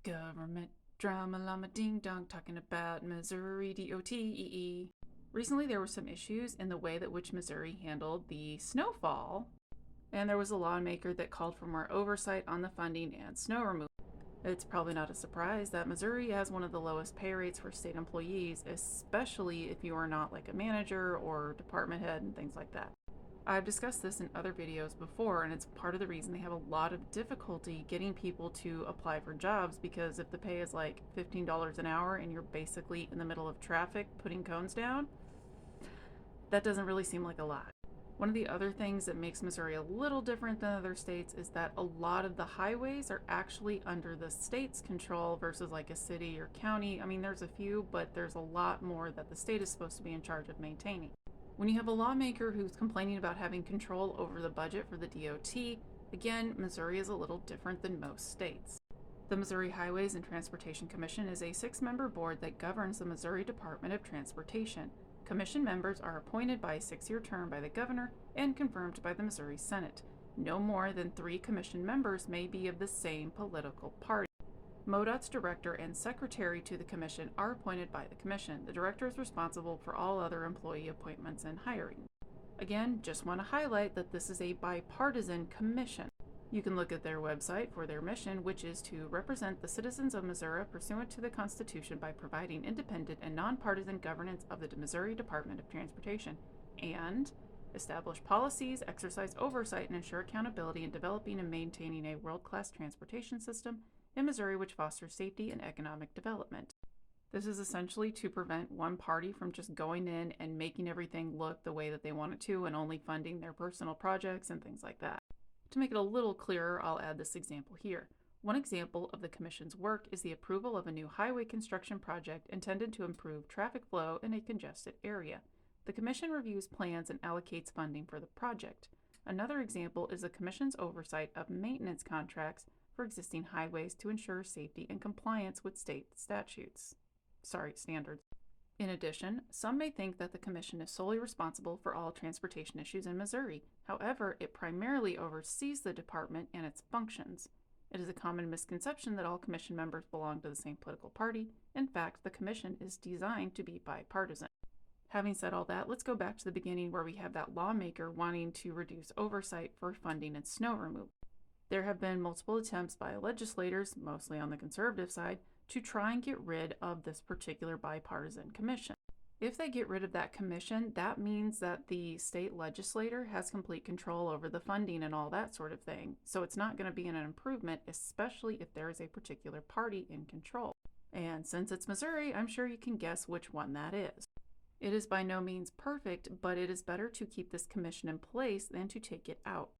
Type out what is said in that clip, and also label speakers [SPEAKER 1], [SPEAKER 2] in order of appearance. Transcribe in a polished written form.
[SPEAKER 1] Government drama llama ding dong talking about Missouri DOT. Recently, there were some issues in the way that which Missouri handled the snowfall, and there was a lawmaker that called for more oversight on the funding and snow removal. It's probably not a surprise that Missouri has one of the lowest pay rates for state employees, especially if you are not like a manager or department head and things like that. I've discussed this in other videos before, and it's part of the reason they have a lot of difficulty getting people to apply for jobs, because if the pay is like $15 an hour and you're basically in the middle of traffic putting cones down, that doesn't really seem like a lot. One of the other things that makes Missouri a little different than other states is that a lot of the highways are actually under the state's control versus like a city or county. I mean, there's a few, but there's a lot more that the state is supposed to be in charge of maintaining. When you have a lawmaker who's complaining about having control over the budget for the DOT, again, Missouri is a little different than most states. The Missouri Highways and Transportation Commission is a 6-member board that governs the Missouri Department of Transportation. Commission members are appointed by a 6-year term by the governor and confirmed by the Missouri Senate. No more than 3 commission members may be of the same political party. MoDOT's director and secretary to the commission are appointed by the commission. The director is responsible for all other employee appointments and hiring. Again, just want to highlight that this is a bipartisan commission. You can look at their website for their mission, which is to represent the citizens of Missouri pursuant to the Constitution by providing independent and nonpartisan governance of the Missouri Department of Transportation, and establish policies, exercise oversight, and ensure accountability in developing and maintaining a world-class transportation system in Missouri which fosters safety and economic development. This is essentially to prevent one party from just going in and making everything look the way that they want it to and only funding their personal projects and things like that. To make it a little clearer, I'll add this example here. One example of the Commission's work is the approval of a new highway construction project intended to improve traffic flow in a congested area. The Commission reviews plans and allocates funding for the project. Another example is the Commission's oversight of maintenance contracts for existing highways to ensure safety and compliance with state standards. In addition, some may think that the Commission is solely responsible for all transportation issues in Missouri. However, it primarily oversees the department and its functions. It is a common misconception that all Commission members belong to the same political party. In fact, the Commission is designed to be bipartisan. Having said all that, let's go back to the beginning where we have that lawmaker wanting to reduce oversight for funding and snow removal. There have been multiple attempts by legislators, mostly on the conservative side, to try and get rid of this particular bipartisan commission. If they get rid of that commission, that means that the state legislator has complete control over the funding and all that sort of thing. So it's not going to be an improvement, especially if there is a particular party in control. And since it's Missouri, I'm sure you can guess which one that is. It is by no means perfect, but it is better to keep this commission in place than to take it out.